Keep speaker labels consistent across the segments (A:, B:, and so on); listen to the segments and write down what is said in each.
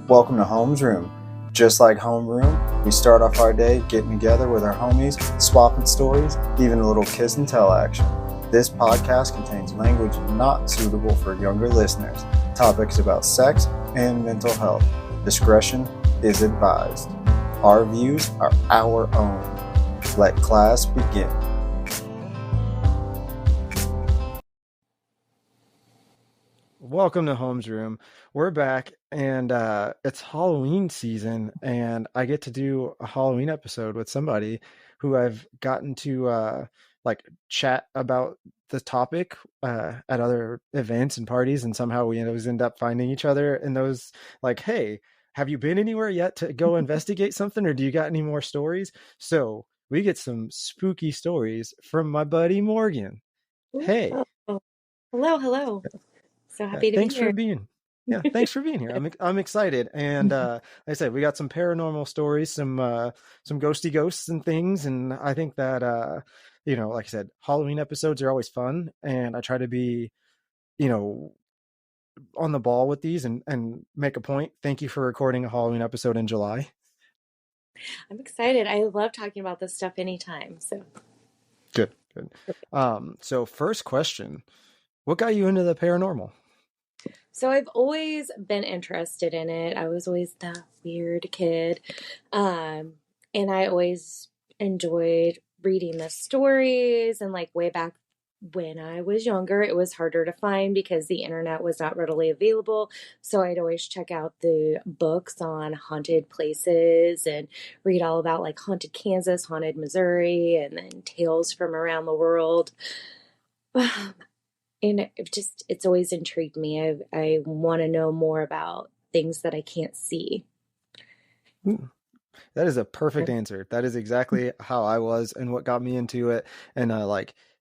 A: Welcome to Home's Room. Just like Homeroom, we start off our day getting together with our homies, swapping stories, even a little kiss and tell action. This podcast contains language not suitable for younger listeners, topics about sex and mental health. Discretion is advised. Our views are our own. Let class begin. Welcome to Home's Room. We're back, and it's Halloween season, and I get to do a Halloween episode with somebody who I've gotten to chat about the topic at other events and parties, and somehow we always end up finding each other in those, like, hey, have you been anywhere yet to go investigate something, or do you got any more stories? So we get some spooky stories from my buddy Morgan. Hey.
B: Oh, hello. So happy to be
A: Thanks for
B: here.
A: being. Yeah, thanks for being here. I'm excited, and like I said, we got some paranormal stories, some ghosty ghosts and things, and I think that like I said, Halloween episodes are always fun, and I try to be, on the ball with these and make a point. Thank you for recording a Halloween episode in July.
B: I'm excited. I love talking about this stuff anytime. So
A: Good. So first question, what got you into the paranormal?
B: So I've always been interested in it. I was always the weird kid. And I always enjoyed reading the stories, and like way back when I was younger, it was harder to find because the internet was not readily available. So I'd always check out the books on haunted places and read all about like haunted Kansas, haunted Missouri, and then tales from around the world. And it's always intrigued me. I want to know more about things that I can't see.
A: That is a perfect answer. That is exactly how I was and what got me into it. And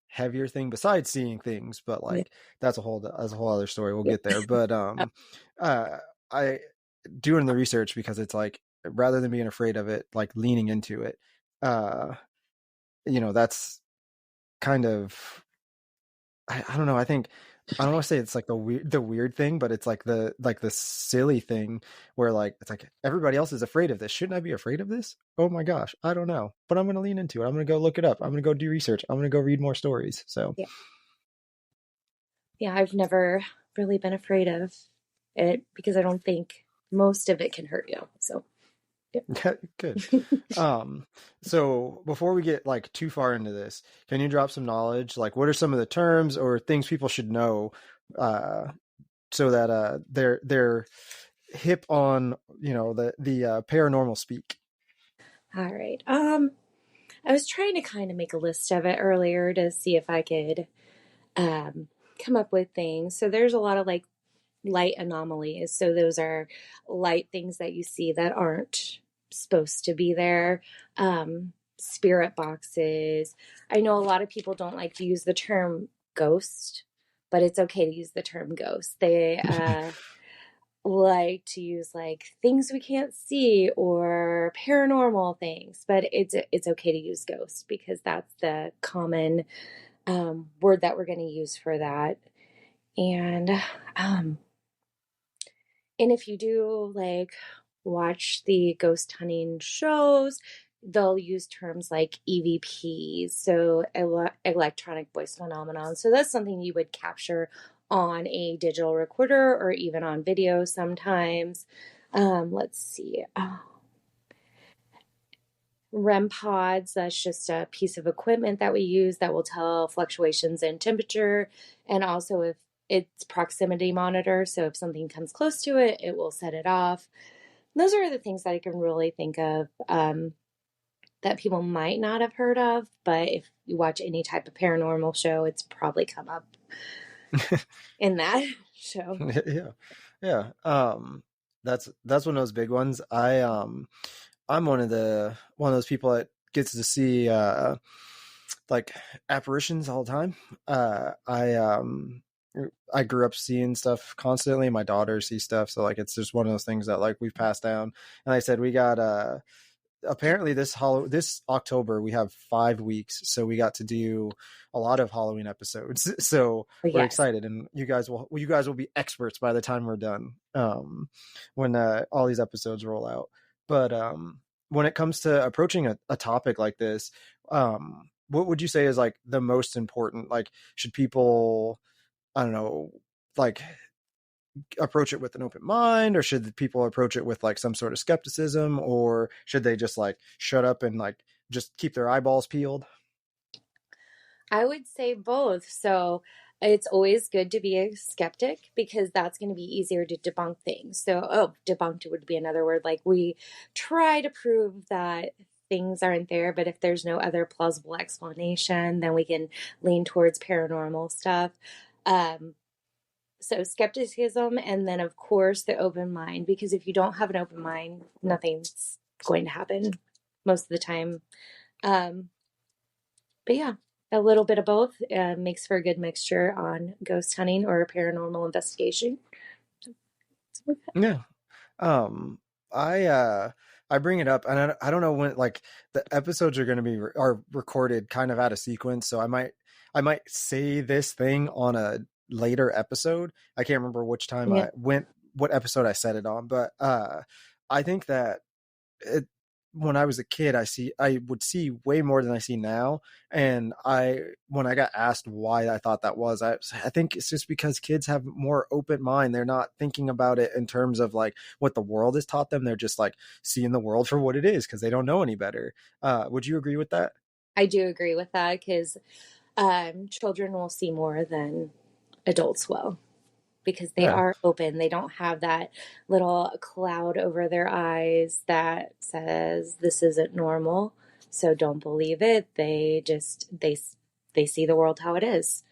A: heavier thing besides seeing things, but
B: Yeah.
A: that's a whole other story. We'll get there. But I doing the research, because it's like, rather than being afraid of it, like leaning into it, that's kind of, I don't know. I think, I don't want to say it's like the weird thing, but it's like the silly thing where like it's like everybody else is afraid of this. Shouldn't I be afraid of this? Oh my gosh, I don't know. But I'm going to lean into it. I'm going to go look it up. I'm going to go do research. I'm going to go read more stories. So
B: Yeah, I've never really been afraid of it because I don't think most of it can hurt you. So
A: yeah, good. So before we get like too far into this, can you drop some knowledge? Like, what are some of the terms or things people should know, so that they're hip on the paranormal speak?
B: all right. I was trying to kind of make a list of it earlier to see if I could come up with things. So there's a lot of like light anomalies. So those are light things that you see that aren't supposed to be there. Spirit boxes. I know a lot of people don't like to use the term ghost, but it's okay to use the term ghost. They like to use like things we can't see or paranormal things, but it's okay to use ghost because that's the common word that we're going to use for that. And um, and if you do like watch the ghost hunting shows, they'll use terms like EVPs, so electronic voice phenomenon. So that's something you would capture on a digital recorder or even on video sometimes. Let's see. REM pods, that's just a piece of equipment that we use that will tell fluctuations in temperature, and also if it's proximity monitor. So if something comes close to it, it will set it off. Those are the things that I can really think of that people might not have heard of, but if you watch any type of paranormal show, it's probably come up in that show.
A: Yeah. That's one of those big ones. I'm one of those people that gets to see like apparitions all the time. I grew up seeing stuff constantly. My daughter sees stuff, so like it's just one of those things that like we've passed down. And like I said, we got apparently this October we have 5 weeks, so we got to do a lot of Halloween episodes. So
B: But
A: we're
B: yes,
A: excited, and you guys will be experts by the time we're done. When all these episodes roll out. But when it comes to approaching a topic like this, what would you say is like the most important? Like, should people, I don't know, like approach it with an open mind, or should people approach it with like some sort of skepticism, or should they just like shut up and like just keep their eyeballs peeled?
B: I would say both. So it's always good to be a skeptic because that's going to be easier to debunk things. So, oh, debunked would be another word. Like we try to prove that things aren't there, but if there's no other plausible explanation, then we can lean towards paranormal stuff. Um, so skepticism, and then of course the open mind, because if you don't have an open mind, nothing's going to happen most of the time. Um, but yeah, a little bit of both makes for a good mixture on ghost hunting or paranormal investigation.
A: Yeah. Um, I bring it up, and I don't know when like the episodes are going to be are recorded kind of out of sequence, so I might say this thing on a later episode. I can't remember which time
B: Yeah.
A: I went, what episode I said it on, but I think that it, when I was a kid, I would see way more than I see now. And when I got asked why I thought that was, I think it's just because kids have more open mind. They're not thinking about it in terms of like what the world has taught them. They're just like seeing the world for what it is because they don't know any better. Would you agree with that?
B: I do agree with that because children will see more than adults will because they
A: Yeah.
B: are open. They don't have that little cloud over their eyes that says this isn't normal. So don't believe it. They see the world how it is.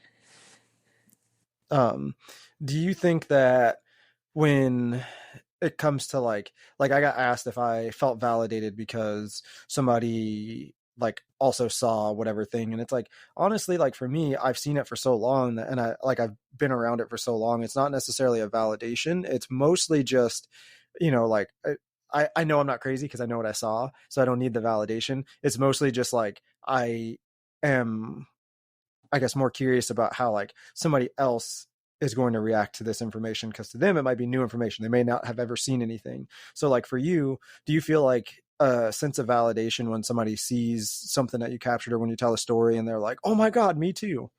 A: Um, do you think that when it comes to like I got asked if I felt validated because somebody like also saw whatever thing, and it's like honestly, like for me, I've seen it for so long and I've been around it for so long, it's not necessarily a validation. It's mostly just, like I know I'm not crazy because I know what I saw, so I don't need the validation. It's mostly just like I am, I guess, more curious about how like somebody else is going to react to this information, because to them it might be new information. They may not have ever seen anything. So like for you, do you feel like a sense of validation when somebody sees something that you captured, or when you tell a story and they're like, "Oh my god, me too."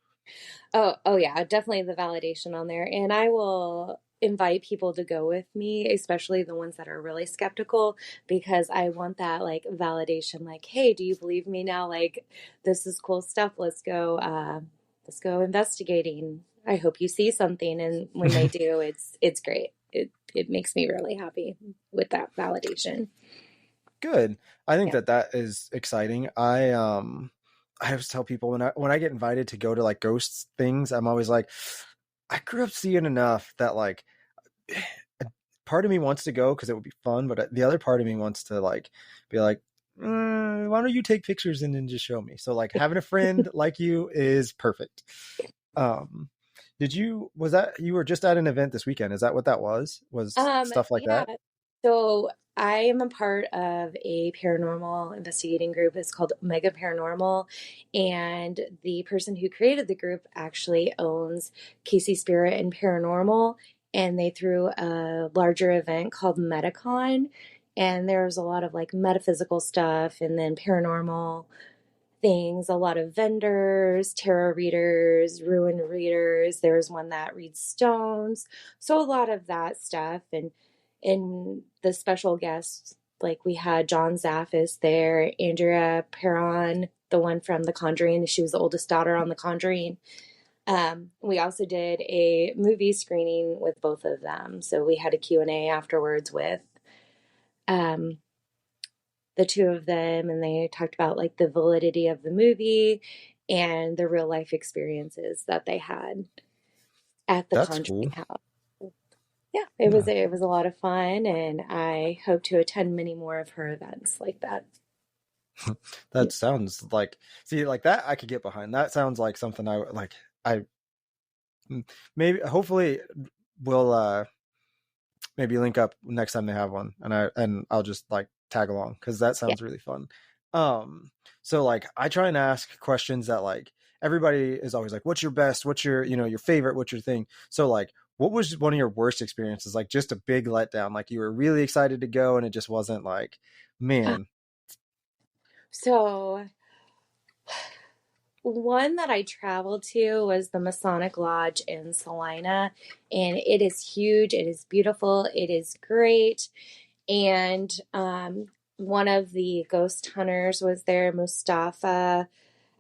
B: Oh yeah, definitely the validation on there. And I will invite people to go with me, especially the ones that are really skeptical, because I want that like validation, like, hey, do you believe me now? Like, this is cool stuff. Let's go investigating. I hope you see something. And when they do, it's great. It makes me really happy with that validation.
A: Good. I think
B: Yeah.
A: that is exciting. I always tell people when I get invited to go to like ghosts things, I'm always like, I grew up seeing enough that like a part of me wants to go because it would be fun, but the other part of me wants to like be like, why don't you take pictures and then just show me? So like having a friend like you is perfect. Um, was that you were just at an event this weekend? Is that what that was? Was stuff like
B: Yeah.
A: that?
B: So I am a part of a paranormal investigating group. It's called Mega Paranormal. And the person who created the group actually owns Casey Spirit and Paranormal. And they threw a larger event called Metacon. And there's a lot of like metaphysical stuff and then paranormal things, a lot of vendors, tarot readers, ruin readers. There's one that reads stones. So a lot of that stuff. And in the special guests, like we had John Zaffis there, Andrea Perron, the one from The Conjuring. She was the oldest daughter on The Conjuring. We also did a movie screening with both of them. So we had a Q&A afterwards with um, the two of them, and they talked about like the validity of the movie and the real life experiences that they had at the
A: That's cool.
B: Conjuring house. Yeah,
A: Yeah.
B: it was a lot of fun, and I hope to attend many more of her events like that.
A: That sounds like, see, like that I could get behind. That sounds like something I like. I maybe hopefully we'll maybe link up next time they have one, and I'll just like tag along because that
B: Yeah.
A: sounds really fun. Um, so like I try and ask questions that like everybody is always like, what's your best? What's your, your favorite? What's your thing? So like, what was one of your worst experiences? Like just a big letdown, like you were really excited to go and it just wasn't like, man.
B: So one that I traveled to was the Masonic Lodge in Salina, and it is huge. It is beautiful. It is great. And one of the ghost hunters was there, Mustafa.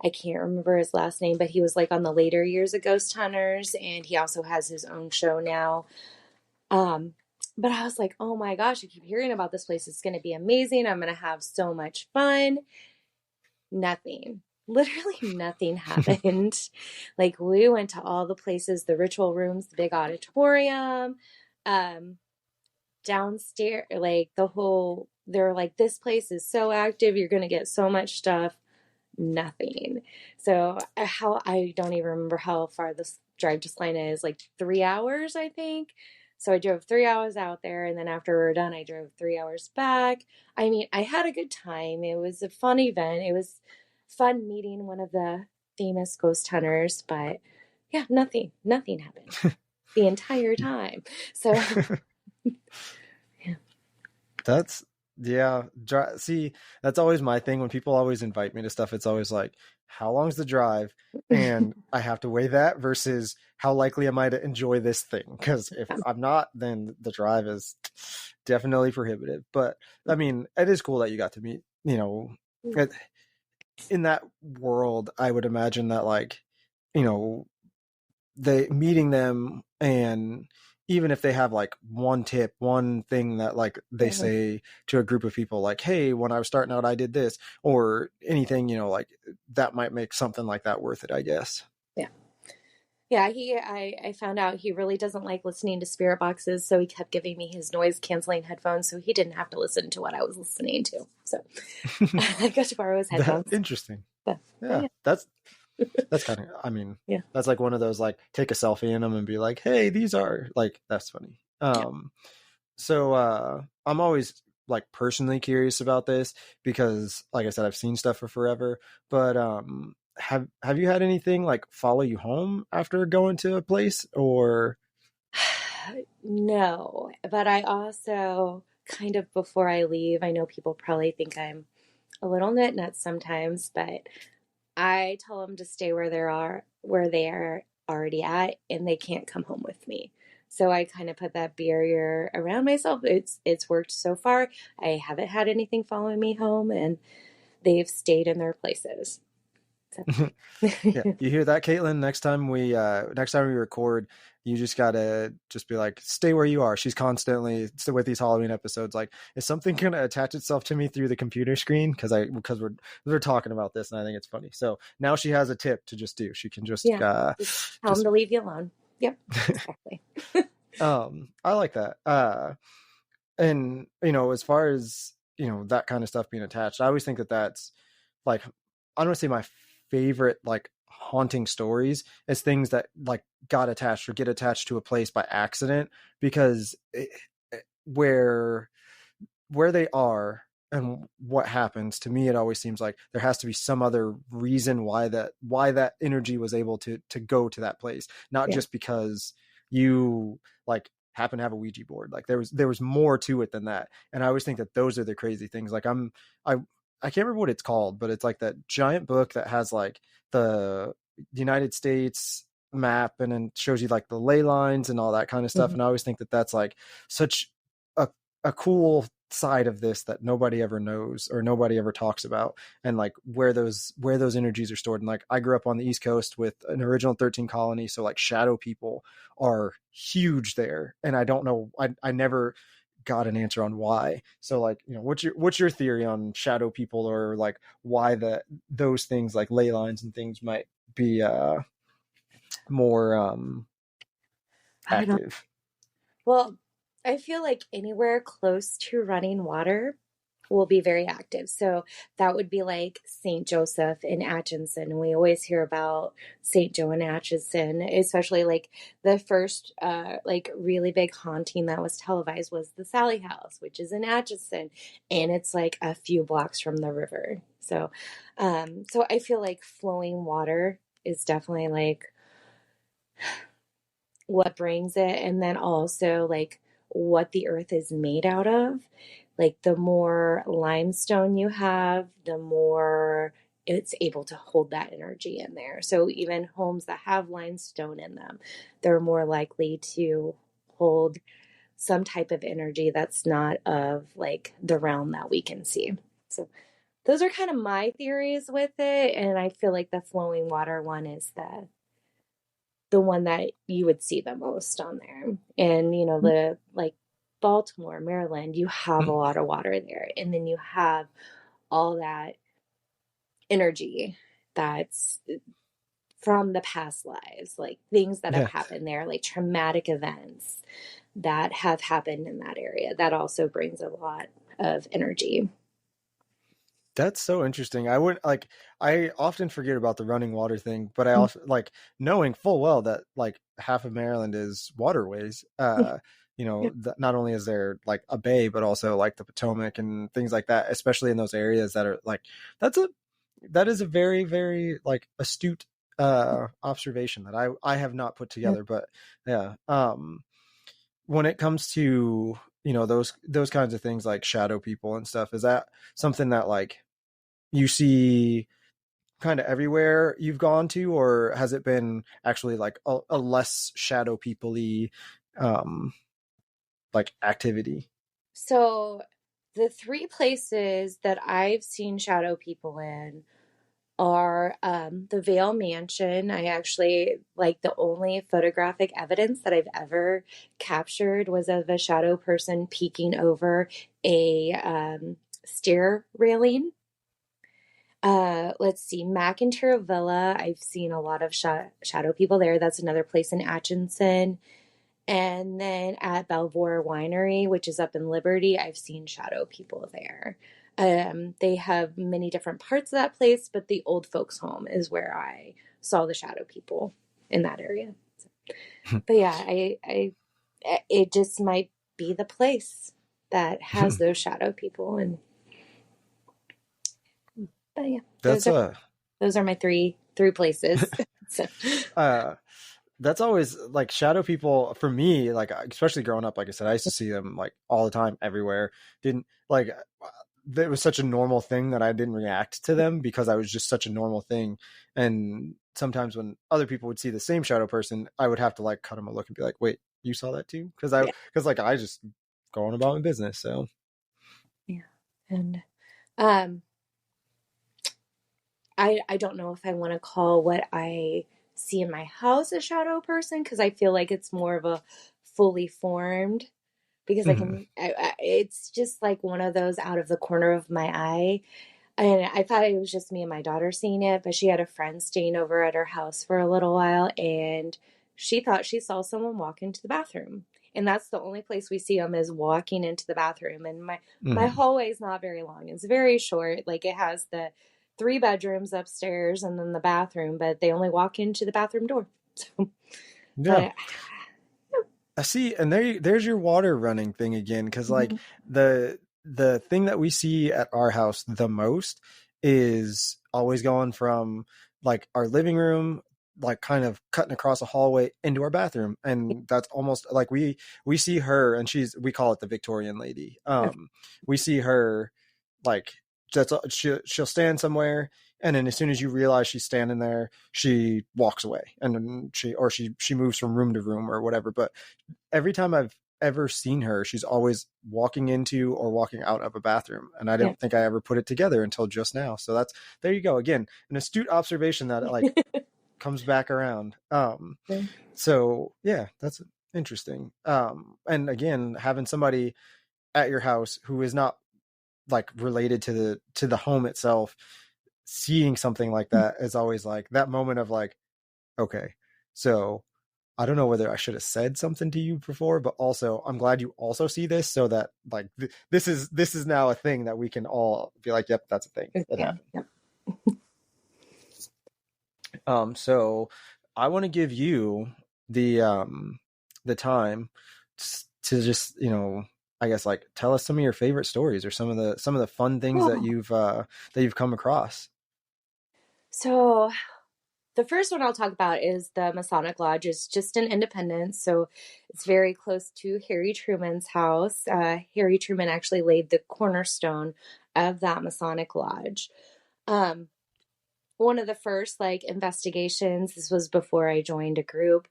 B: I can't remember his last name, but he was like on the later years of Ghost Hunters, and he also has his own show now. Um, but I was like, oh my gosh, I keep hearing about this place. It's going to be amazing. I'm going to have so much fun. Nothing. Literally nothing happened. Like we went to all the places, the ritual rooms, the big auditorium, um, downstairs, like the whole, they're like, this place is so active, you're gonna get so much stuff. Nothing. So how I don't even remember how far this drive to Salina is, like 3 hours, I think. So I drove 3 hours out there, and then after we were done, I drove 3 hours back. I mean, I had a good time. It was a fun event. It was fun meeting one of the famous ghost hunters, but yeah, nothing happened the entire time. So yeah.
A: That's yeah. See, that's always my thing when people always invite me to stuff. It's always like, how long's the drive? And I have to weigh that versus how likely am I to enjoy this thing? Because if I'm not, then the drive is definitely prohibitive. But I mean, it is cool that you got to meet, it, in that world. I would imagine that like, you know, they meeting them, and even if they have like one tip, one thing that like they
B: Mhm.
A: say to a group of people, like, hey, when I was starting out I did this, or anything, like that might make something like that worth it, I guess.
B: Yeah. Yeah, I found out he really doesn't like listening to spirit boxes, so he kept giving me his noise canceling headphones so he didn't have to listen to what I was listening to. So I got to borrow his
A: That
B: headphones.
A: interesting.
B: But
A: Yeah,
B: yeah,
A: that's kind of, I mean,
B: yeah,
A: that's like one of those like take a selfie in them and be like, hey, these are like, that's funny.
B: yeah.
A: So I'm always like personally curious about this because like I said, I've seen stuff for forever, but have you had anything like follow you home after going to a place, or
B: No, but I also kind of before I leave, I know people probably think I'm a little nuts sometimes, but I tell them to stay where they are already at, and they can't come home with me. So I kind of put that barrier around myself. It's worked so far. I haven't had anything following me home, and they've stayed in their places. So.
A: yeah, you hear that, Caitlin? Next time we record, you just gotta just be like, stay where you are. She's constantly with these Halloween episodes. Like, is something gonna attach itself to me through the computer screen? Because we're talking about this, and I think it's funny. So now she has a tip to just do. She can just
B: Yeah, just tell them
A: just
B: to leave you alone. Yep, exactly.
A: I like that. And as far as that kind of stuff being attached, I always think that that's like, I don't want to say my favorite like haunting stories is things that like got attached or get attached to a place by accident, because where they are and what happens to me, it always seems like there has to be some other reason why that energy was able to go to that place, not
B: Yeah.
A: just because you like happen to have a Ouija board. Like there was more to it than that. And I always think that those are the crazy things. Like I can't remember what it's called, but it's like that giant book that has like the United States map and then shows you like the ley lines and all that kind of stuff.
B: Mhm.
A: And I always think that that's like such a cool side of this that nobody ever knows or nobody ever talks about, and like where those energies are stored. And like I grew up on the East Coast with an original 13 colony, so like shadow people are huge there, and I don't know, I never got an answer on why. So like, what's your theory on shadow people, or like why those things like ley lines and things might be more
B: I don't.
A: active?
B: Well, I feel like anywhere close to running water, will be very active. So that would be like St. Joseph in Atchison. And we always hear about St. Joe in Atchison, especially like the first like really big haunting that was televised was the Sally House, which is in Atchison. And it's like a few blocks from the river. So so I feel like flowing water is definitely like what brings it, and then also like what the earth is made out of. Like the more limestone you have, the more it's able to hold that energy in there. So even homes that have limestone in them, they're more likely to hold some type of energy that's not of like the realm that we can see. So those are kind of my theories with it, and I feel like the flowing water one is the one that you would see the most on there. And, you know, the like Baltimore, Maryland, you have a lot of water there. And then you have all that energy that's from the past lives, like things that have
A: Yeah.
B: happened there, like traumatic events that have happened in that area. That also brings a lot of energy.
A: That's so interesting. I would like I often forget about the running water thing, but I also like knowing full well that like half of Maryland is waterways. Not only is there like a bay, but also like the Potomac and things like that, especially in those areas that are like that's a that is a very, very like astute observation that I have not put together. But yeah. When it comes to, those kinds of things like shadow people and stuff, is that something that like you see kind of everywhere you've gone to, or has it been actually like a less shadow people-y like activity?
B: So the three places that I've seen shadow people in are the Vale Mansion. I actually like the only photographic evidence that I've ever captured was of a shadow person peeking over a stair railing. Let's see, McIntyre Villa. I've seen a lot of shadow people there. That's another place in Atchison. And then at Belvoir Winery, which is up in Liberty, I've seen shadow people there. They have many different parts of that place, but the old folks' home is where I saw the shadow people in that area. So, but yeah, it just might be the place that has those shadow people, and but yeah,
A: That's
B: those are my three places. So,
A: uh that's always like shadow people for me, like especially growing up, like I said, I used to see them like all the time everywhere. Didn't like it was such a normal thing that I didn't react to them because I was just such a normal thing. And sometimes when other people would see the same shadow person, I would have to like cut them a look and be like, wait, you saw that too?
B: yeah,
A: Because like I just go on about my business. So
B: yeah, and um. I don't know if I want to call what I see in my house a shadow person because I feel like it's more of a fully formed because
A: mhm.
B: it's just like one of those out of the corner of my eye. And I thought it was just me and my daughter seeing it, but she had a friend staying over at her house for a little while and she thought she saw someone walk into the bathroom. And that's the only place we see them is walking into the bathroom. And my
A: Mhm.
B: hallway is not very long. It's very short. Like it has the three bedrooms upstairs and then the bathroom, but they only walk into the bathroom door. So,
A: Yeah.
B: but
A: I see, and there's your water running thing again, because like the thing that we see at our house the most is always going from like our living room, like kind of cutting across a hallway into our bathroom, and that's almost like we see her, and we call it the Victorian lady. We see her like she'll stand somewhere, and then as soon as you realize she's standing there, she walks away, and then she moves from room to room or whatever. But every time I've ever seen her, she's always walking into or walking out of a bathroom. And I
B: yeah.
A: don't think I ever put it together until just now. So there you go. Again, an astute observation that like comes back around. So yeah, that's interesting. And again, having somebody at your house who is not like related to the home itself, seeing something like that is always like that moment of like, okay, so I don't know whether I should have said something to you before, but also I'm glad you also see this, so that like this is now a thing that we can all be like, yep, that's a thing that
B: Yeah.
A: happened.
B: Yeah.
A: So I want to give you the time to just, I guess like tell us some of your favorite stories or some of the fun things that you've come across.
B: So the first one I'll talk about is the Masonic Lodge. It's just in Independence, so it's very close to Harry Truman's house. Harry Truman actually laid the cornerstone of that Masonic Lodge. Um, One of the first like investigations, this was before I joined a group,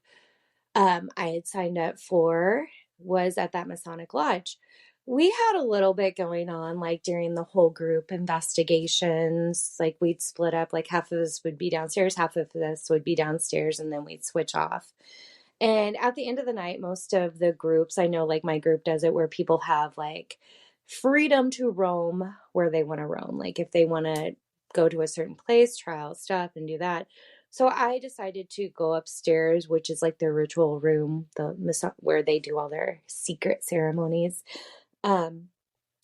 B: I had signed up for was at that Masonic Lodge. We had a little bit going on like during the whole group investigations. Like we'd split up, like half of us would be downstairs, half of us would be downstairs, and then we'd switch off. And at the end of the night, most of the groups, I know like my group does it where people have like freedom to roam where they want to roam. Like if they want to go to a certain place, try out stuff and do that. So I decided to go upstairs, which is like their ritual room, where they do all their secret ceremonies. Um,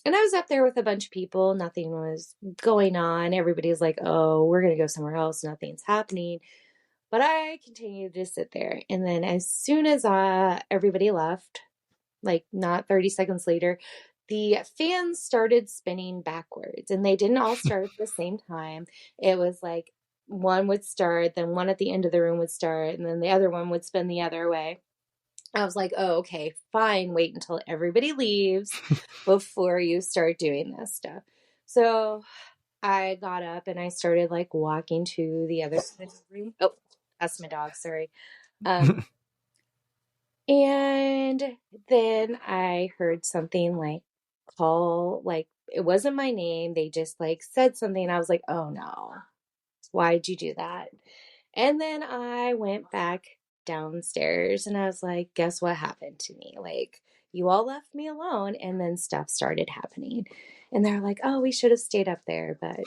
B: and I was up there with a bunch of people. Nothing was going on. Everybody's like, "Oh, we're gonna go somewhere else. Nothing's happening." But I continued to sit there. And then as soon as everybody left, like not 30 seconds later, the fans started spinning backwards, and they didn't all start at the same time. It was like one would start, then one at the end of the room would start, and then the other one would spin the other way. I was like, oh, okay, fine. Wait until everybody leaves before you start doing this stuff. So I got up and I started like walking to the other side of the room. Oh, that's my dog. Sorry. Um, and then I heard something like call, like it wasn't my name. They just like said something. I was like, oh no, why'd you do that? And then I went back downstairs and I was like, guess what happened to me? Like, you all left me alone, and then stuff started happening. And they're like, oh, we should have stayed up there, but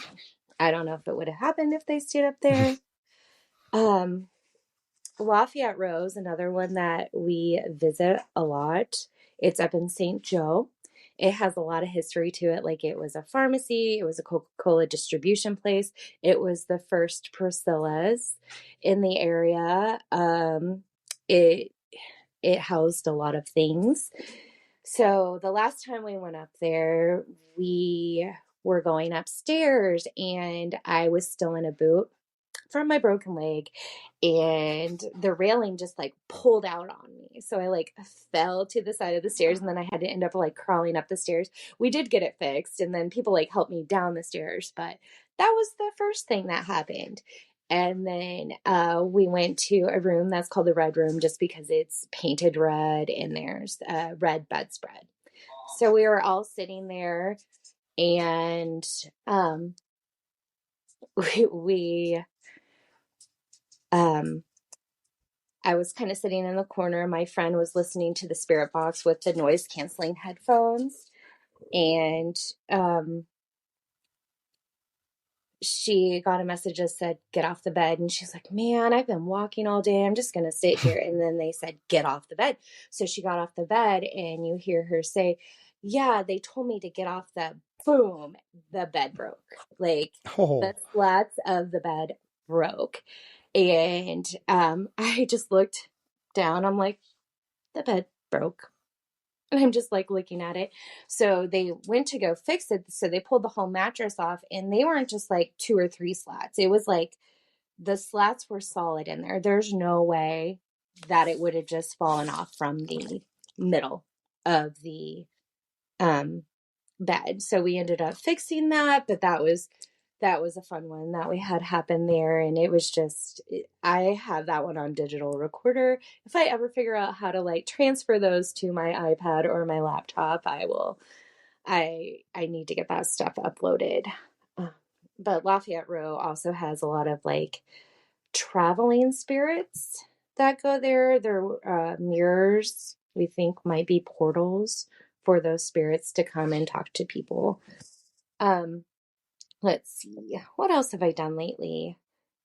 B: I don't know if it would have happened if they stayed up there. Um, Lafayette Rose, another one that we visit a lot. It's up in St. Joe. It has a lot of history to it. Like it was a pharmacy, it was a Coca-Cola distribution place. It was the first Priscilla's in the area. It it housed a lot of things. So the last time we went up there, we were going upstairs and I was still in a boot from my broken leg, and the railing just like pulled out on me, so I like fell to the side of the stairs, and then I had to end up like crawling up the stairs. We did get it fixed, and then people like helped me down the stairs, but that was the first thing that happened. And then we went to a room that's called the Red Room, just because it's painted red and there's a red bedspread. So we were all sitting there, and we um I was kind of sitting in the corner. My friend was listening to the Spirit Box with the noise canceling headphones. And she got a message that said, get off the bed. And she's like, man, I've been walking all day. I'm just going to sit here. And then they said, get off the bed. So she got off the bed, and you hear her say, yeah, they told me to get off the boom. The bed broke. Like the
A: Oh,
B: slats of the bed broke. And I just looked down. I'm like, the bed broke. And I'm just like looking at it. So they went to go fix it. So they pulled the whole mattress off, and they weren't just like two or three slats. It was like the slats were solid in there. There's no way that it would have just fallen off from the middle of the um bed. So we ended up fixing that, but that was a fun one that we had happen there. And it was just, I have that one on digital recorder. If I ever figure out how to like transfer those to my iPad or my laptop, I will. I need to get that stuff uploaded. Uh, but Lafayette Row also has a lot of like traveling spirits that go there. They're mirrors, we think might be portals for those spirits to come and talk to people. Um, let's see, what else have I done lately?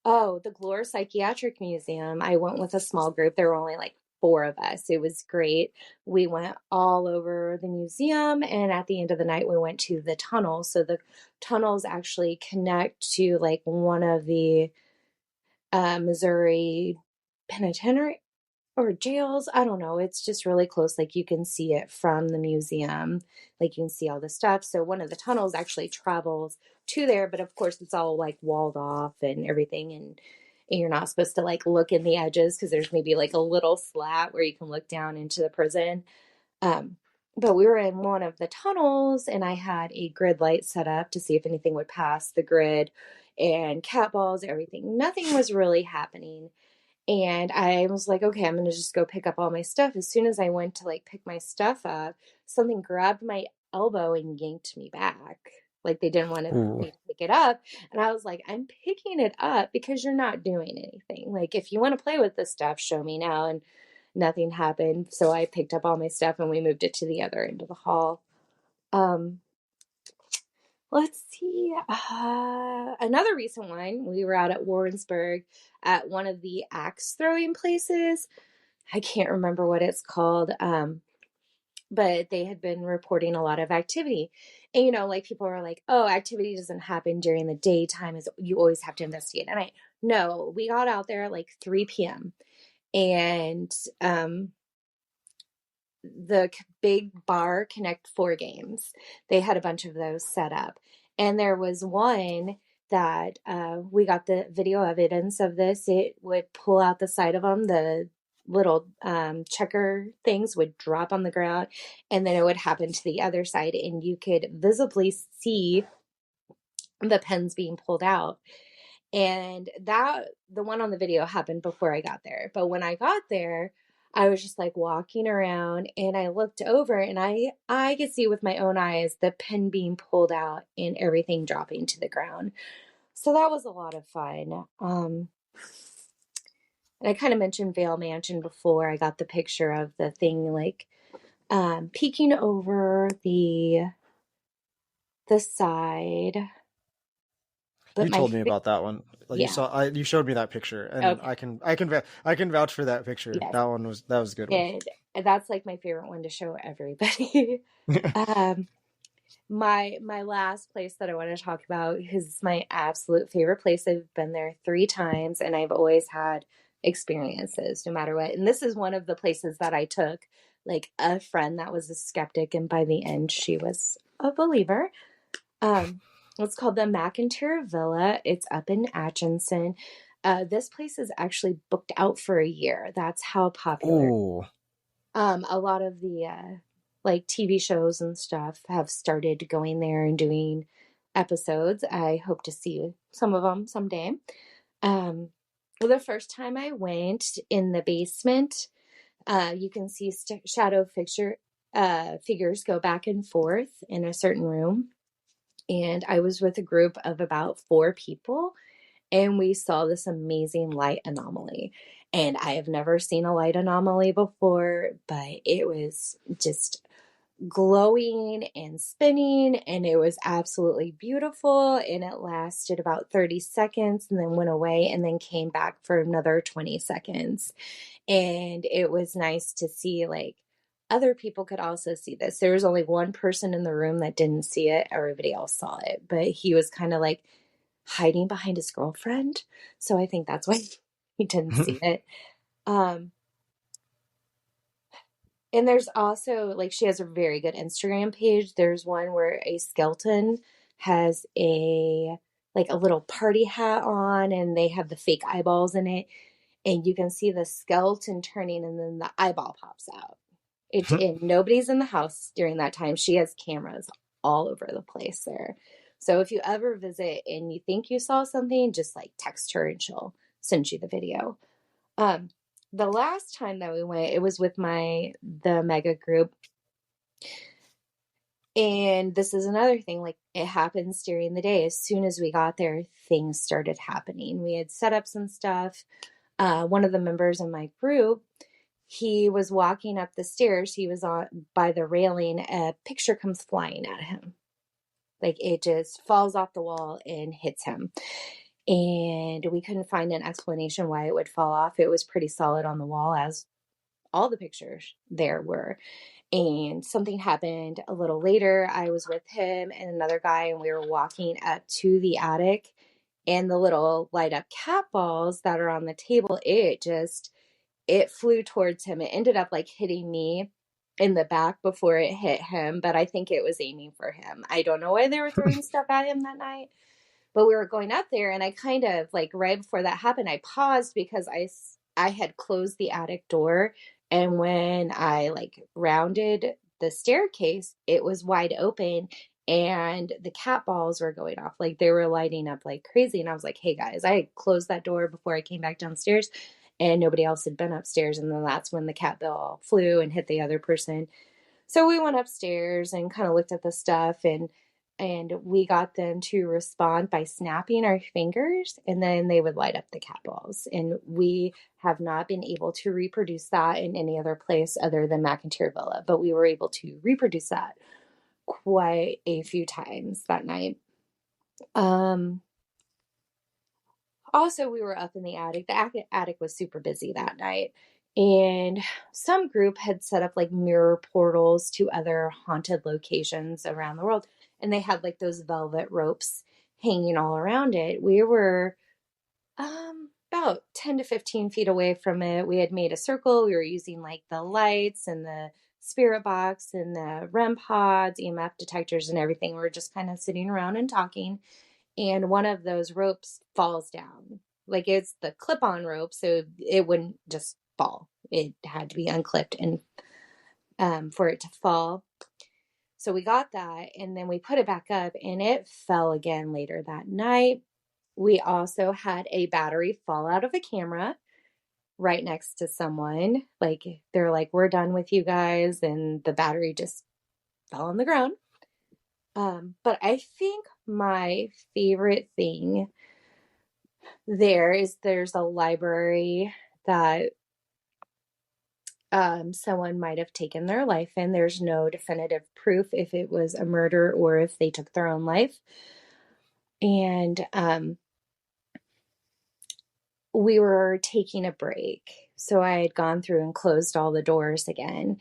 B: Oh, the Glore Psychiatric Museum. I went with a small group. There were only like four of us. It was great. We went all over the museum, and at the end of the night, we went to the tunnels. So the tunnels actually connect to like one of the Missouri penitentiary or jails. I don't know. It's just really close. Like you can see it from the museum. Like you can see all the stuff. So one of the tunnels actually travels to there, but of course it's all like walled off and everything. And you're not supposed to like look in the edges because there's maybe like a little slat where you can look down into the prison. Um, but we were in one of the tunnels and I had a grid light set up to see if anything would pass the grid and cat balls, everything. Nothing was really happening. And I was like, okay, I'm going to just go pick up all my stuff. As soon as I went to like pick my stuff up, something grabbed my elbow and yanked me back. Like they didn't want
A: Ooh.
B: me to pick it up. And I was like, I'm picking it up because you're not doing anything. Like if you want to play with this stuff, show me now. And nothing happened. So I picked up all my stuff and we moved it to the other end of the hall. Um, let's see. Another recent one, we were out at Warrensburg at one of the axe throwing places. I can't remember what it's called. But they had been reporting a lot of activity. And, like people are like, oh, activity doesn't happen during the daytime. Is you always have to investigate. And no, we got out there at like 3 p.m. And the big bar Connect Four games, they had a bunch of those set up. And there was one that we got the video evidence of this. It would pull out the side of them, the little checker things would drop on the ground, and then it would happen to the other side, and you could visibly see the pens being pulled out. And the one on the video happened before I got there. But when I got there, I was just like walking around and I looked over and I could see with my own eyes the pen being pulled out and everything dropping to the ground. So that was a lot of fun. And I kind of mentioned Vale Mansion before. I got the picture of the thing like peeking over the side.
A: You
B: But
A: told me about that one. Like,
B: yeah.
A: you showed me that picture, and
B: Okay.
A: I can vouch for that picture.
B: Yes.
A: That was a good one.
B: And that's like my favorite one to show everybody. um, my last place that I want to talk about is my absolute favorite place. I've been there 3 times and I've always had experiences no matter what. And this is one of the places that I took like a friend that was a skeptic, and by the end she was a believer. Um, it's called the McIntyre Villa. It's up in Atchison. This place is actually booked out for a year. That's how popular.
A: Oh,
B: A lot of the like TV shows and stuff have started going there and doing episodes. I hope to see some of them someday. Well, the first time I went in the basement, you can see shadow figures go back and forth in a certain room. And I was with a group of about 4 people, and we saw this amazing light anomaly. And I have never seen a light anomaly before, but it was just glowing and spinning, and it was absolutely beautiful. And it lasted about 30 seconds and then went away and then came back for another 20 seconds. And it was nice to see like other people could also see this. There was only one person in the room that didn't see it. Everybody else saw it, but he was kind of like hiding behind his girlfriend. So I think that's why he didn't see it. Um, and there's also like she has a very good Instagram page. There's one where a skeleton has a little party hat on and they have the fake eyeballs in it. And you can see the skeleton turning and then the eyeball pops out. And nobody's in the house during that time. She has cameras all over the place there. So if you ever visit and you think you saw something, just like text her and she'll send you the video. Um, the last time that we went, it was with the mega group. And this is another thing, like it happens during the day. As soon as we got there, things started happening. We had set up some stuff. One of the members in my group, he was walking up the stairs. He was on by the railing. A picture comes flying at him. Like it just falls off the wall and hits him. and we couldn't find an explanation why it would fall off. It was pretty solid on the wall, as all the pictures there were. And something happened a little later. I was with him and another guy, and we were walking up to the attic, and the little light up cat balls that are on the table, it flew towards him. It ended up like hitting me in the back before it hit him, but I think it was aiming for him. I don't know why they were throwing stuff at him that night, but we were going up there, and I kind of like right before that happened, I paused because I had closed the attic door, and when I like rounded the staircase, it was wide open, and the cat balls were going off, like they were lighting up like crazy. And I was like, hey guys, I closed that door before I came back downstairs, and nobody else had been upstairs. And then that's when the cat ball flew and hit the other person. So we went upstairs and kind of looked at the stuff, and we got them to respond by snapping our fingers, and then they would light up the cat balls. And we have not been able to reproduce that in any other place other than McIntyre Villa, but we were able to reproduce that quite a few times that night. Also, we were up in the attic. The attic was super busy that night. And some group had set up like mirror portals to other haunted locations around the world. And they had like those velvet ropes hanging all around it. We were about 10 to 15 feet away from it. We had made a circle. We were using like the lights and the spirit box and the REM pods, EMF detectors, and everything. We were just kind of sitting around and talking, and one of those ropes falls down. Like it's the clip-on rope, so it wouldn't just fall. It had to be unclipped and for it to fall. So we got that, and then we put it back up, and it fell again later that night. We also had a battery fall out of a camera right next to someone. Like they're like, we're done with you guys, and the battery just fell on the ground. But I think my favorite thing there's a library that someone might have taken their life in. There's no definitive proof if it was a murder or if they took their own life. And we were taking a break. So I had gone through and closed all the doors again.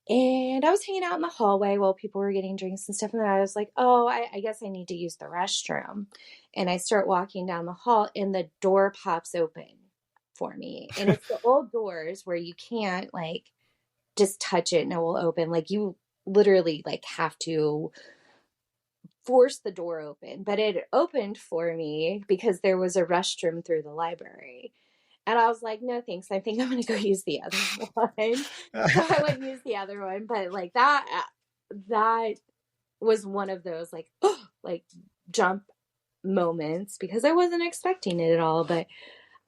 B: And I was hanging out in the hallway while people were getting drinks and stuff. And then I was like, oh, I guess I need to use the restroom. And I start walking down the hall, and the door pops open for me. And it's the old doors where you can't like just touch it and it will open. Like you literally like have to force the door open. But it opened for me because there was a restroom through the library. And I was like, no, thanks. I think I'm going to go use the other one. So I went and used the other one. But like that was one of those like, like jump moments because I wasn't expecting it at all. But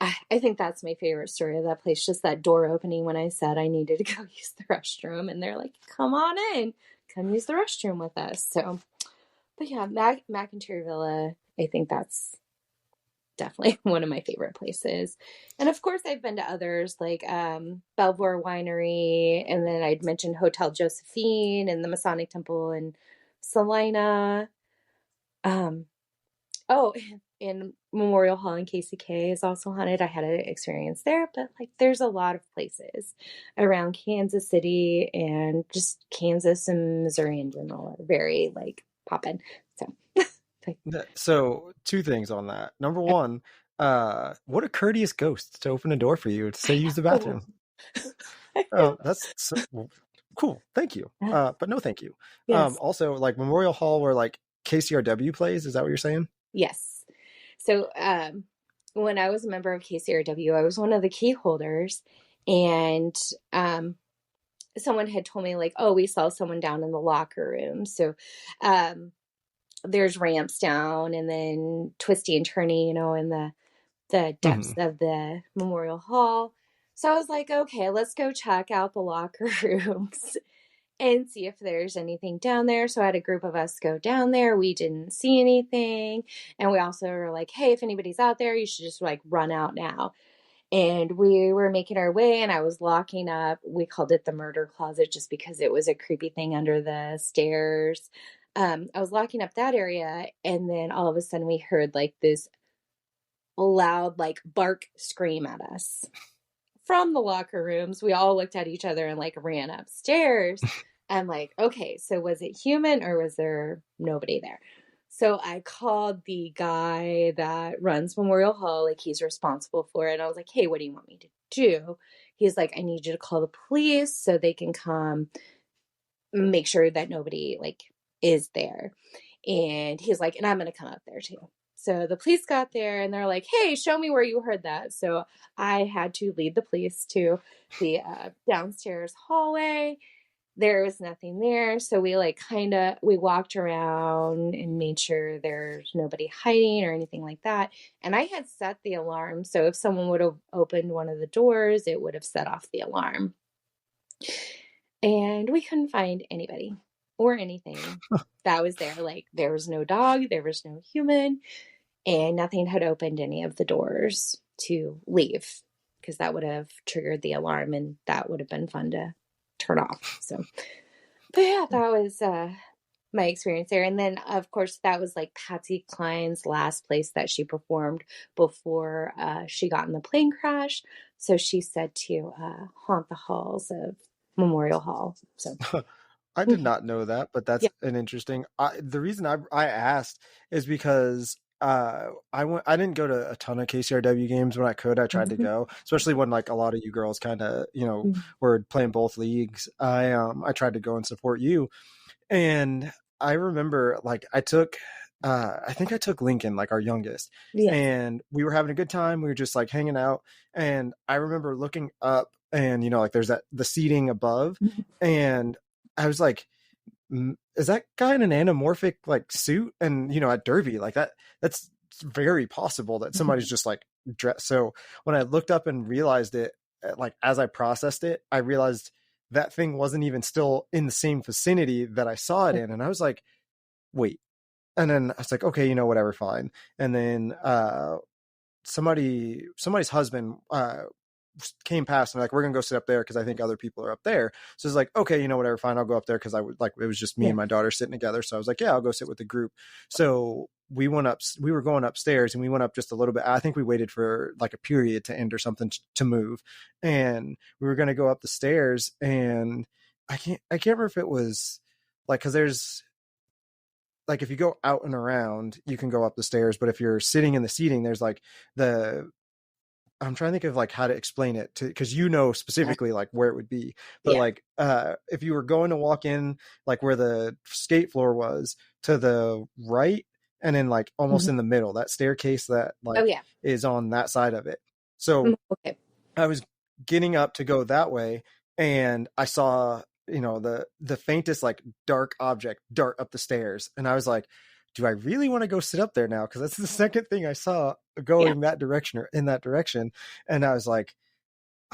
B: I think that's my favorite story of that place. Just that door opening when I said I needed to go use the restroom. And they're like, come on in, come use the restroom with us. So, but yeah, McIntyre Villa, I think that's definitely one of my favorite places. And of course I've been to others like Belvoir Winery, and then I'd mentioned Hotel Josephine and the Masonic Temple in Salina. Oh, and Memorial Hall in KCK is also haunted. I had an experience there, but like there's a lot of places around Kansas City, and just Kansas and Missouri in general are very like poppin'. So
A: So two things on that. Number one, what a courteous ghost to open a door for you to say use the bathroom. Oh, that's so, cool. Thank you. But no, thank you.
B: Yes.
A: Also, like Memorial Hall, where like KCRW plays. Is that what you're saying?
B: Yes. So when I was a member of KCRW, I was one of the key holders, and someone had told me like, oh, we saw someone down in the locker room. So there's ramps down and then twisty and turny, in the depths of the Memorial Hall. So I was like, okay, let's go check out the locker rooms and see if there's anything down there. So I had a group of us go down there. We didn't see anything. And we also were like, hey, if anybody's out there, you should just like run out now. And we were making our way, and I was locking up. We called it the murder closet just because it was a creepy thing under the stairs. I was locking up that area, and then all of a sudden we heard like this loud like bark scream at us from the locker rooms. We all looked at each other and like ran upstairs. I'm like, okay, so was it human or was there nobody there? So I called the guy that runs Memorial Hall, like he's responsible for it. And I was like, hey, what do you want me to do? He's like, I need you to call the police so they can come make sure that nobody like is there. And he's like, and I'm going to come up there too. So the police got there and they're like, hey, show me where you heard that. So I had to lead the police to the downstairs hallway. There was nothing there. So we like we walked around and made sure there's nobody hiding or anything like that. And I had set the alarm. So if someone would have opened one of the doors, it would have set off the alarm. And we couldn't find anybody or anything that was there. Like there was no dog, there was no human, and nothing had opened any of the doors to leave because that would have triggered the alarm and that would have been fun to turn off. So, but yeah, that was my experience there. And then, of course, that was like Patsy Cline's last place that she performed before she got in the plane crash. So she said to haunt the halls of Memorial Hall. So
A: I did not know that, but that's
B: yeah.
A: an interesting. The reason I asked is because I didn't go to a ton of KCRW games. When I could, I tried to go, especially when like a lot of you girls kind of were playing both leagues. I tried to go and support you, and I remember like I think I took Lincoln, like our youngest,
B: Yeah.
A: and we were having a good time. We were just like hanging out, and I remember looking up, and like there's the seating above, and I was like, is that guy in an anamorphic like suit? And at Derby, like that's very possible that somebody's just like dressed. So when I looked up and realized it, like as I processed it, I realized that thing wasn't even still in the same vicinity that I saw it in. And I was like, wait. And then I was like, okay, whatever, fine. And then somebody's husband came past and like, we're gonna go sit up there because I think other people are up there. So it's like, okay, whatever, fine, I'll go up there because I would like, it was just me and my daughter sitting together. So I was like, yeah, I'll go sit with the group. So we were going upstairs and we went up just a little bit. I think we waited for like a period to end or something to move, and we were gonna go up the stairs, and I can't remember if it was like, because there's like, if you go out and around, you can go up the stairs, but if you're sitting in the seating, there's like I'm trying to think of like how to explain it because specifically like where it would be, but like if you were going to walk in like where the skate floor was to the right, and then like almost in the middle, that staircase that like is on that side of it. So I was getting up to go that way, and I saw the faintest like dark object dart up the stairs, and I was like, do I really want to go sit up there now? Because that's the second thing I saw going that direction or in that direction. And I was like,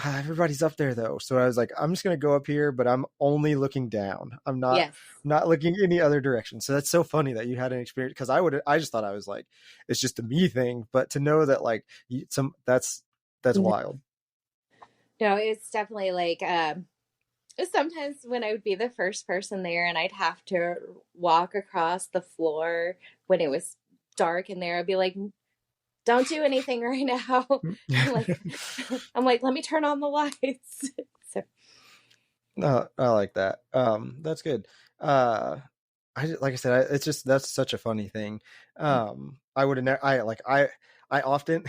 A: everybody's up there though. So I was like, I'm just going to go up here, but I'm only looking down. I'm not looking any other direction. So that's so funny that you had an experience, because I just thought I was like, it's just a me thing, but to know that like that's wild.
B: No, it's definitely like, sometimes when I would be the first person there and I'd have to walk across the floor when it was dark in there, I'd be like, don't do anything right now. I'm like, let me turn on the lights. So.
A: No, I like that. That's good. Like I said, it's just, that's such a funny thing. I would have never, I often,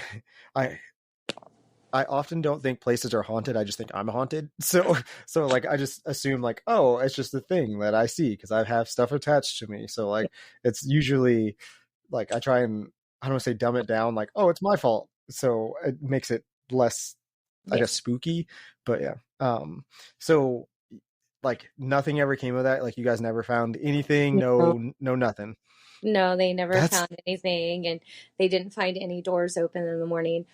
A: I often don't think places are haunted. I just think I'm haunted. So like, I just assume like, oh, it's just a thing that I see because I have stuff attached to me. So like, it's usually like, I try and, I don't want to say dumb it down, like, oh, it's my fault. So it makes it less, I guess, spooky. But yeah. So like nothing ever came of that. Like you guys never found anything. No, nothing.
B: No, they never found anything, and they didn't find any doors open in the morning.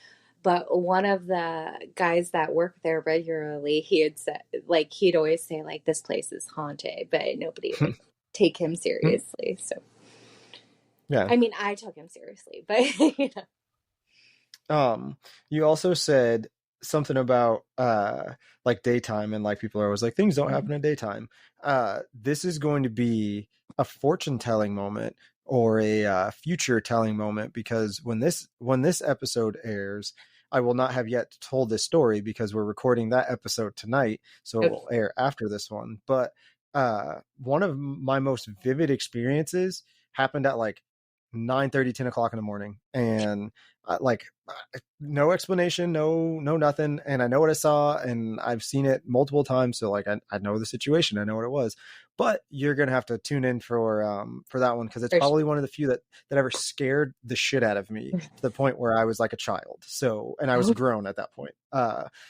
B: But one of the guys that worked there regularly, he had said, like, he'd always say, like, this place is haunted, but nobody would take him seriously. So,
A: yeah.
B: I mean, I took him seriously, but,
A: You also said something about like daytime, and like people are always like things don't
B: Mhm.
A: happen in daytime. This is going to be a fortune telling moment or a future telling moment, because when this episode airs, I will not have yet told this story because we're recording that episode tonight, so it
B: Okay.
A: will air after this one. But one of my most vivid experiences happened at like 9:30, 10 o'clock in the morning, and like no explanation, no nothing, and I know what I saw, and I've seen it multiple times, so like I know the situation, I know what it was. But you're gonna have to tune in for that one, because it's
B: For sure.
A: probably one of the few that ever scared the shit out of me to the point where I was like a child, so, and I was
B: Okay.
A: grown at that point.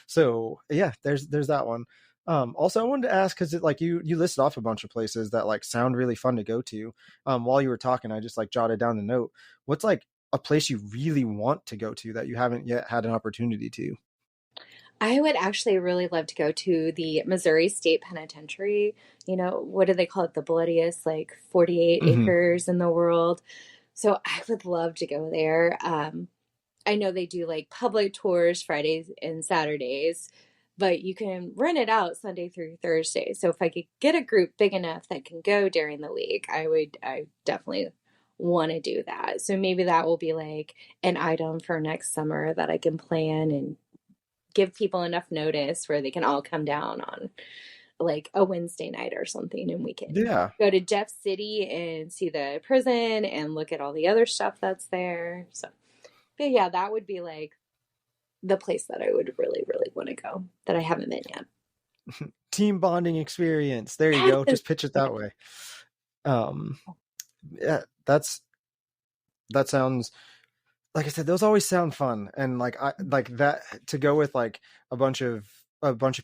A: So yeah, there's that one. Also, I wanted to ask, because like you listed off a bunch of places that like sound really fun to go to. While you were talking, I just like jotted down the note. What's like a place you really want to go to that you haven't yet had an opportunity to?
B: I would actually really love to go to the Missouri State Penitentiary. You know, what do they call it? The bloodiest, like 48
A: Hmm.
B: acres in the world. So I would love to go there. I know they do like public tours Fridays and Saturdays, but you can rent it out Sunday through Thursday. So if I could get a group big enough that can go during the week, I definitely want to do that. So maybe that will be like an item for next summer that I can plan and give people enough notice where they can all come down on like a Wednesday night or something, and we can
A: Yeah.
B: go to Jeff City and see the prison and look at all the other stuff that's there. So, but yeah, that would be like the place that I would really, really want to go that I haven't been yet.
A: Team bonding experience. There you go.
B: Yes.
A: Just pitch it that way. Um, yeah, that sounds, like I said, those always sound fun, and like I like that to go with like a bunch of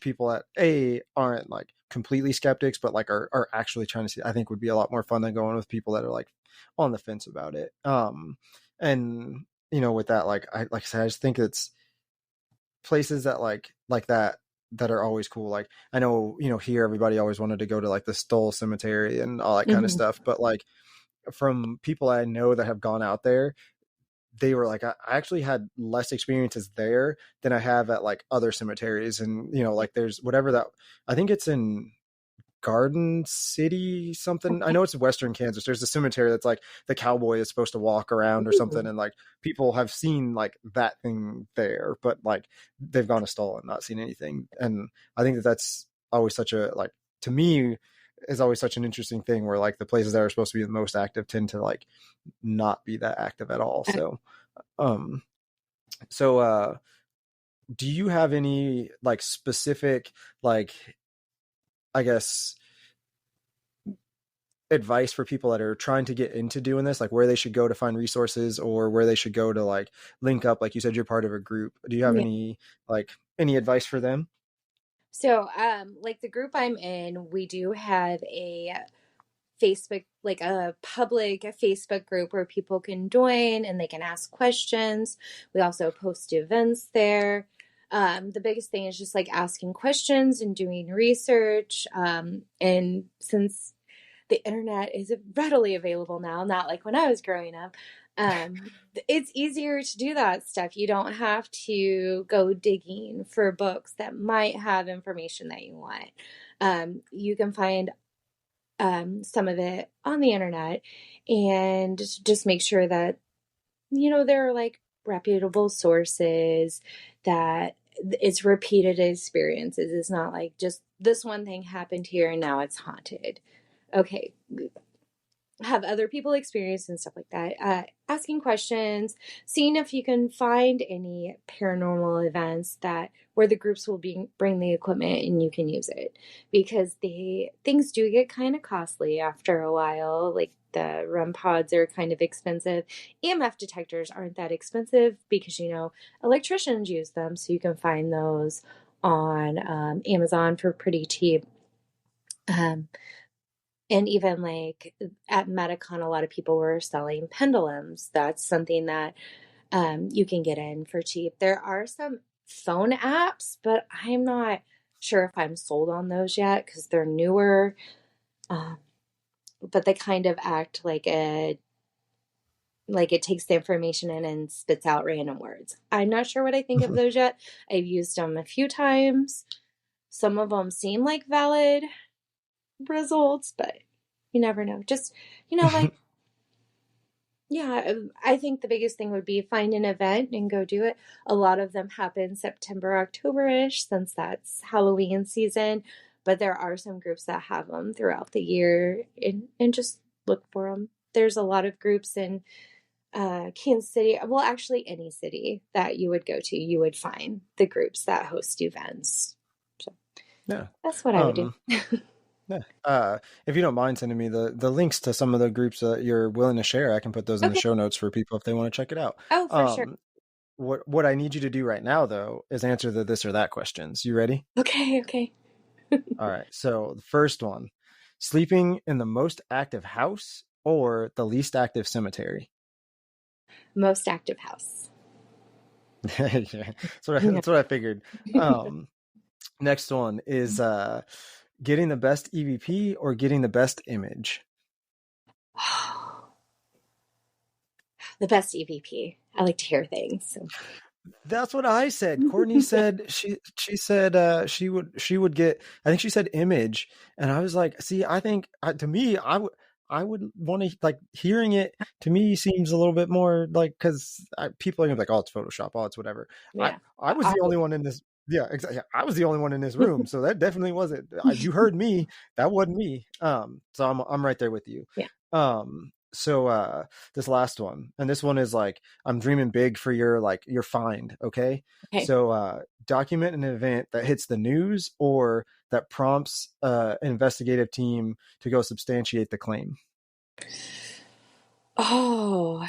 A: people that aren't like completely skeptics, but like are actually trying to see. I think would be a lot more fun than going with people that are like on the fence about it. And with that, like I said, I just think it's places that like that are always cool. Like I know here everybody always wanted to go to like the Stoll Cemetery and all that kind of
B: Mhm.
A: stuff, but like from people I know that have gone out there, they were like, I actually had less experiences there than I have at like other cemeteries. And like there's whatever that, I think it's in Garden City something. I
B: Okay.
A: know it's in Western Kansas. There's a cemetery that's like the cowboy is supposed to walk around or something,
B: Ooh.
A: and like people have seen like that thing there, but like they've gone to Stall and not seen anything. And I think that's always such a like, to me, is always such an interesting thing, where like the places that are supposed to be the most active tend to like not be that active at all. Um so do you have any like specific, like, I guess, advice for people that are trying to get into doing this, like where they should go to find resources, or where they should go to like link up? Like you said, you're part of a group. Do you have
B: Yeah.
A: any advice for them?
B: So, like the group I'm in, we do have a Facebook, like a public Facebook group where people can join and they can ask questions. We also post events there. The biggest thing is just like asking questions and doing research. And since the internet is readily available now, not like when I was growing up, um, it's easier to do that stuff. You don't have to go digging for books that might have information that you want. You can find some of it on the internet and just make sure that there are like reputable sources, that it's repeated experiences. It's not like just this one thing happened here and now it's haunted. Okay, have other people experience and stuff like that. Asking questions, seeing if you can find any paranormal events that where the groups will bring the equipment and you can use it, because the things do get kind of costly after a while. Like the REM pods are kind of expensive. EMF detectors aren't that expensive because electricians use them, so you can find those on Amazon for pretty cheap. Um, and even like at Metacon, a lot of people were selling pendulums. That's something that you can get in for cheap. There are some phone apps, but I'm not sure if I'm sold on those yet because they're newer. Um, but they kind of act like a like it takes the information in and spits out random words. I'm not sure what I think of those yet. I've used them a few times. Some of them seem like valid results, but you never know. Just, like, yeah, I think the biggest thing would be find an event and go do it. A lot of them happen September, October-ish, since that's Halloween season. But there are some groups that have them throughout the year, and just look for them. There's a lot of groups in Kansas City, well, actually any city that you would go to, you would find the groups that host events. So
A: Yeah.
B: that's what I would do.
A: Yeah. If you don't mind sending me the links to some of the groups that you're willing to share, I can put those in the show notes for people if they want to check it out.
B: Oh, for sure.
A: What I need you to do right now, though, is answer the this or that questions. You ready?
B: Okay.
A: All right. So the first one, sleeping in the most active house or the least active cemetery?
B: Most active house.
A: Yeah, that's what I figured. Next one is getting the best EVP or getting the best image?
B: The best EVP. I like to hear things. So.
A: That's what I said. Courtney said she said she would get, I think she said image, and I was like, see, I think to me I would want to, like, hearing it to me seems a little bit more like, because people are gonna be like, oh, it's Photoshop, oh, it's whatever. Yeah. I was the only one in this. Yeah, exactly. I was the only one in this room, so that definitely wasn't. You heard me. That wasn't me. So I'm right there with you.
B: Yeah.
A: So this last one, and this one is like, I'm dreaming big for your find. Okay. So document an event that hits the news or that prompts an investigative team to go substantiate the claim.
B: Oh,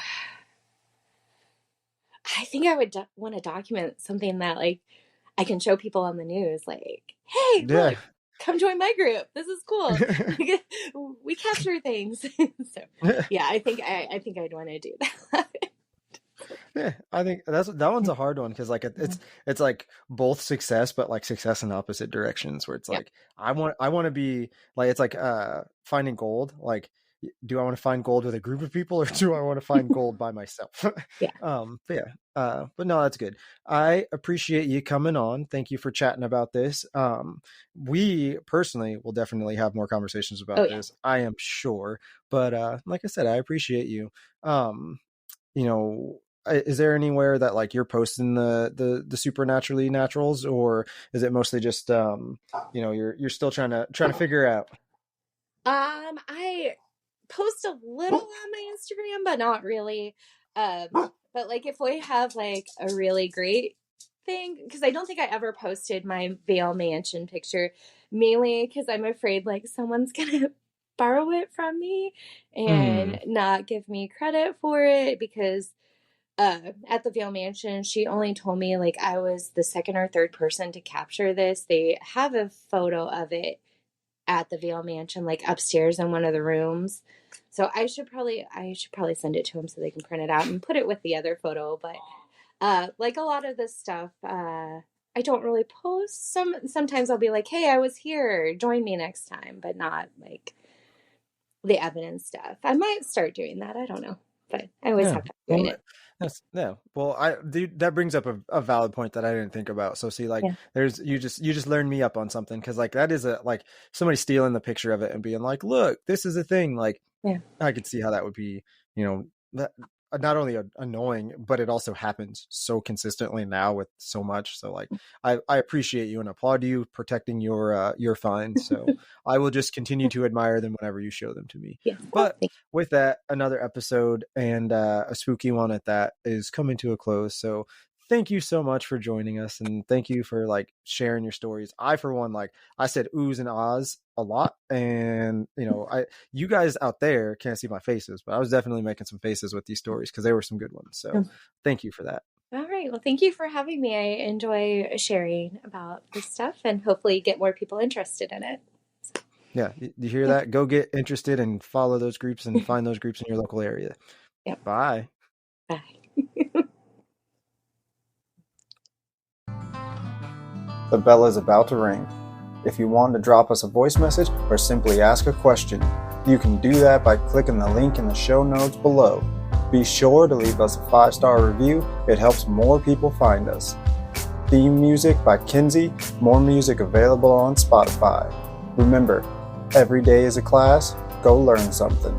B: I think I would want to document something that, like, I can show people on the news, like, hey, look, come join my group. This is cool. We capture things. So yeah, I think I'd want to do that.
A: Yeah, I think that one's a hard one, because like it's like both success, but like success in opposite directions, where it's like, I want to be like, it's like finding gold. Like, do I want to find gold with a group of people, or do I want to find gold by myself? But no, that's good. I appreciate you coming on. Thank you for chatting about this. We personally will definitely have more conversations about this, I am sure. But like I said, I appreciate you. Is there anywhere that, like, you're posting the supernaturally naturals, or is it mostly just you're still trying to figure out?
B: I post a little on my Instagram, but not really. But like, if we have like a really great thing, because I don't think I ever posted my Vail Mansion picture, mainly because I'm afraid like someone's gonna borrow it from me and not give me credit for it, because at the Vail Mansion, she only told me like I was the second or third person to capture this. They have a photo of it at the Vail Mansion, like upstairs in one of the rooms. So I should probably send it to them so they can print it out and put it with the other photo. But like a lot of this stuff, I don't really post. Sometimes I'll be like, hey, I was here, join me next time, but not like the evidence stuff. I might start doing that. I don't know, but I always have to doing it.
A: Well, that brings up a valid point that I didn't think about. So see, like, there's you just learned me up on something, because like that is like somebody stealing the picture of it and being like, look, this is a thing. Like, I could see how that would be, that not only annoying, but it also happens so consistently now with so much. So like, I appreciate you and applaud you protecting your finds. So I will just continue to admire them whenever you show them to me. But with that, another episode, and a spooky one at that, is coming to a close. So thank you so much for joining us, and thank you for like sharing your stories. I, for one, like I said, oohs and ahs a lot, and you guys out there can't see my faces, but I was definitely making some faces with these stories, because they were some good ones. So thank you for that.
B: All right. Well, thank you for having me. I enjoy sharing about this stuff, and hopefully get more people interested in it.
A: Yeah, you hear that? Go get interested and follow those groups and find those groups in your local area. Bye.
B: Bye.
A: The bell is about to ring. If you want to drop us a voice message or simply ask a question, you can do that by clicking the link in the show notes below. Be sure to leave us a 5-star review. It helps more people find us. Theme music by Kinsey. More music available on Spotify. Remember, every day is a class. Go learn something.